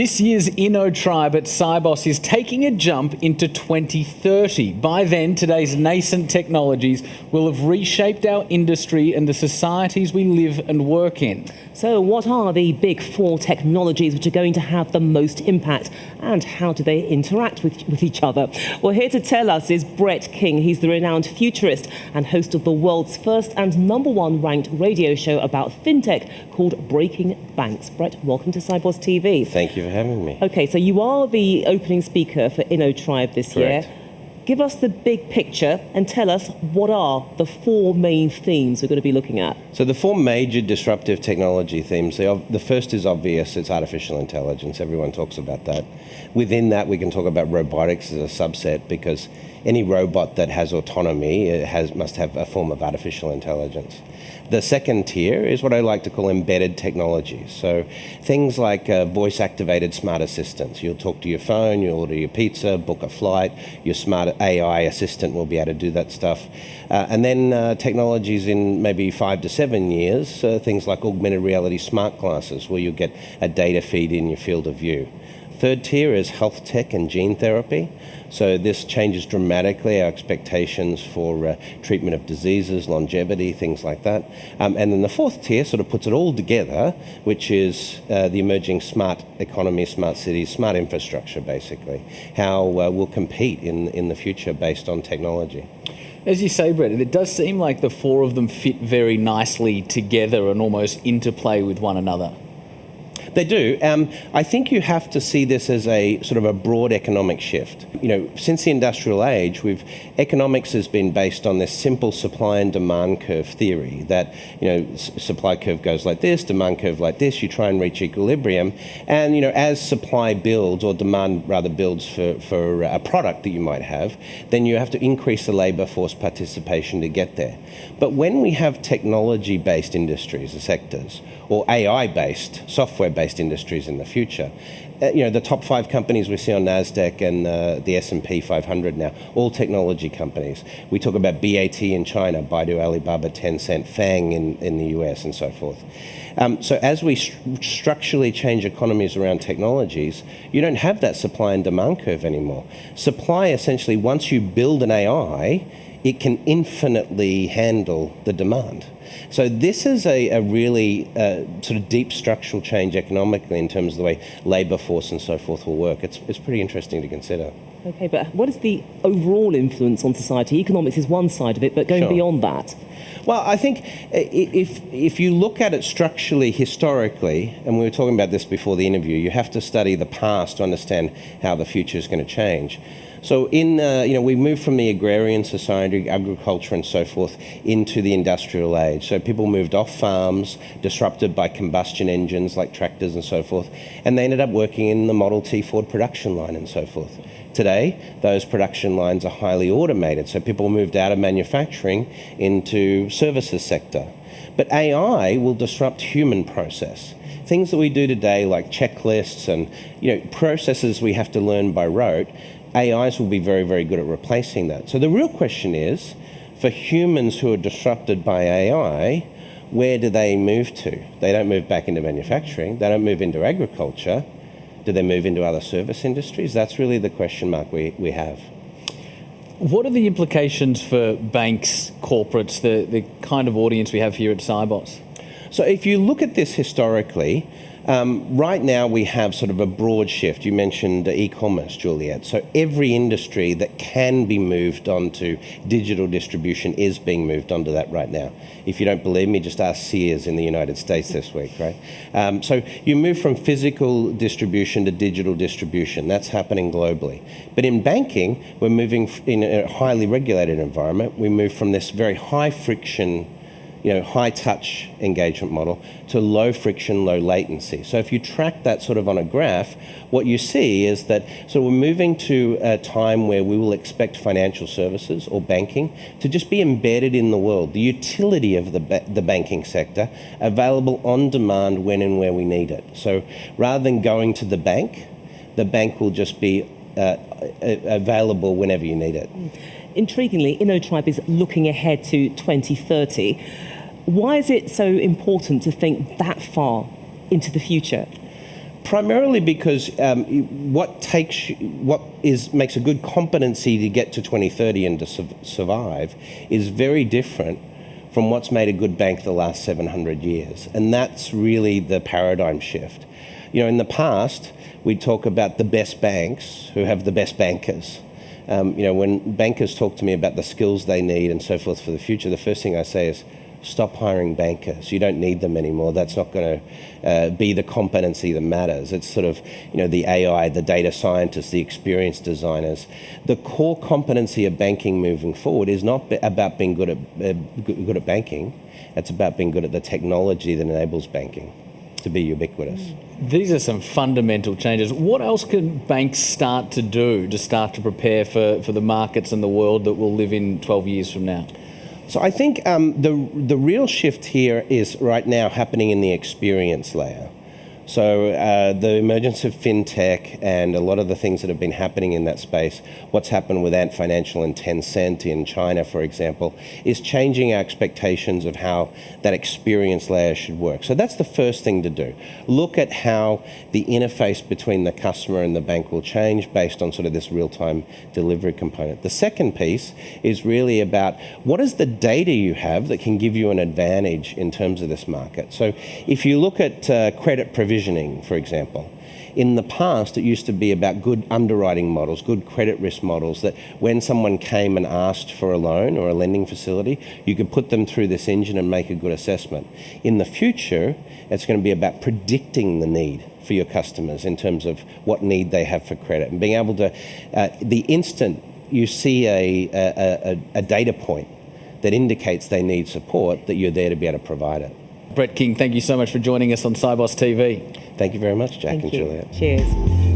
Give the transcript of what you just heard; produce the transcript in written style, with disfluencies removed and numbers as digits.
This year's InnoTribe at Sibos is taking a jump into 2030. By then, today's nascent technologies will have reshaped our industry and the societies we live and work in. So what are the big four technologies which are going to have the most impact, and how do they interact with each other? Well, here to tell us is Brett King. He's the renowned futurist and host of the world's first and #1 ranked radio show about fintech called Breaking Banks. Brett, welcome to Sibos TV. Thank you for having me. Okay, so you are the opening speaker for InnoTribe this Correct. year. Give us the big picture and tell us what are the four main themes we're going to be looking at. So the four major disruptive technology themes, the first is obvious, it's artificial intelligence. Everyone talks about that. Within that, we can talk about robotics as a subset, because any robot that has autonomy must have a form of artificial intelligence. The second tier is what I like to call embedded technologies. So things like voice-activated smart assistants. You'll talk to your phone, you'll order your pizza, book a flight, your smart AI assistant will be able to do that stuff. And then technologies in maybe 5 to 7 years, things like augmented reality smart glasses, where you'll get a data feed in your field of view. Third tier is health tech and gene therapy. So this changes dramatically our expectations for treatment of diseases, longevity, things like that. And then the fourth tier sort of puts it all together, which is the emerging smart economy, smart cities, smart infrastructure, basically. How we'll compete in the future based on technology. As you say, Brett, it does seem like the four of them fit very nicely together and almost interplay with one another. They do. I think you have to see this as a sort of a broad economic shift. You know, since the industrial age, economics has been based on this simple supply and demand curve theory that, you know, supply curve goes like this, demand curve like this, you try and reach equilibrium. And, you know, as supply builds, or demand rather builds for a product that you might have, then you have to increase the labor force participation to get there. But when we have technology-based industries, the sectors, or AI-based, software-based industries in the future, you know, the top 5 companies we see on NASDAQ and the S&P 500 now, all technology companies. We talk about BAT in China, Baidu, Alibaba, Tencent, FANG in the US, and so forth. So as we structurally change economies around technologies, you don't have that supply and demand curve anymore. Supply, essentially, once you build an AI, it can infinitely handle the demand. So this is a really sort of deep structural change economically in terms of the way labour force and so forth will work. It's pretty interesting to consider. Okay, but what is the overall influence on society? Economics is one side of it, but going beyond that. Well, I think if you look at it structurally, historically, and we were talking about this before the interview, you have to study the past to understand how the future is going to change. So you know, we moved from the agrarian society, agriculture and so forth, into the industrial age. So people moved off farms, disrupted by combustion engines like tractors and so forth, and they ended up working in the Model T Ford production line and so forth. Today, those production lines are highly automated, so people moved out of manufacturing into services sector. But AI will disrupt human process. Things that we do today, like checklists and, you know, processes we have to learn by rote, AIs will be very, very good at replacing that. So the real question is, for humans who are disrupted by AI, where do they move to? They don't move back into manufacturing. They don't move into agriculture. Do they move into other service industries? That's really the question mark we have. What are the implications for banks, corporates, the kind of audience we have here at Sibos? So if you look at this historically, right now we have sort of a broad shift. You mentioned e-commerce, Juliet. So every industry that can be moved onto digital distribution is being moved onto that right now. If you don't believe me, just ask Sears in the United States this week, right? So you move from physical distribution to digital distribution. That's happening globally. But in banking, we're moving in a highly regulated environment. We move from this very high friction, you know, high touch engagement model to low friction, low latency. So if you track that sort of on a graph, what you see is that so we're moving to a time where we will expect financial services or banking to just be embedded in the world, the utility of the banking sector available on demand when and where we need it. So rather than going to the bank will just be available whenever you need it. Intriguingly, InnoTribe is looking ahead to 2030. Why is it so important to think that far into the future? Primarily because makes a good competency to get to 2030 and to survive is very different from what's made a good bank the last 700 years. And that's really the paradigm shift. In the past, we'd talk about the best banks who have the best bankers. When bankers talk to me about the skills they need and so forth for the future, the first thing I say is, stop hiring bankers. You don't need them anymore. That's not going to be the competency that matters. It's sort of, the AI, the data scientists, the experienced designers. The core competency of banking moving forward is not about being good at banking. It's about being good at the technology that enables banking to be ubiquitous. These are some fundamental changes. What else can banks start to do to start to prepare for the markets and the world that we'll live in 12 years from now? So I think the real shift here is right now happening in the experience layer. So the emergence of fintech and a lot of the things that have been happening in that space, what's happened with Ant Financial and Tencent in China, for example, is changing our expectations of how that experience layer should work. So that's the first thing to do. Look at how the interface between the customer and the bank will change based on sort of this real-time delivery component. The second piece is really about what is the data you have that can give you an advantage in terms of this market. So if you look at credit provisioning, for example. In the past, it used to be about good underwriting models, good credit risk models, that when someone came and asked for a loan or a lending facility, you could put them through this engine and make a good assessment. In the future, it's going to be about predicting the need for your customers in terms of what need they have for credit and being able to, the instant you see a data point that indicates they need support, that you're there to be able to provide it. Brett King, thank you so much for joining us on Sibos TV. Thank you very much, Jack and Juliet. Cheers.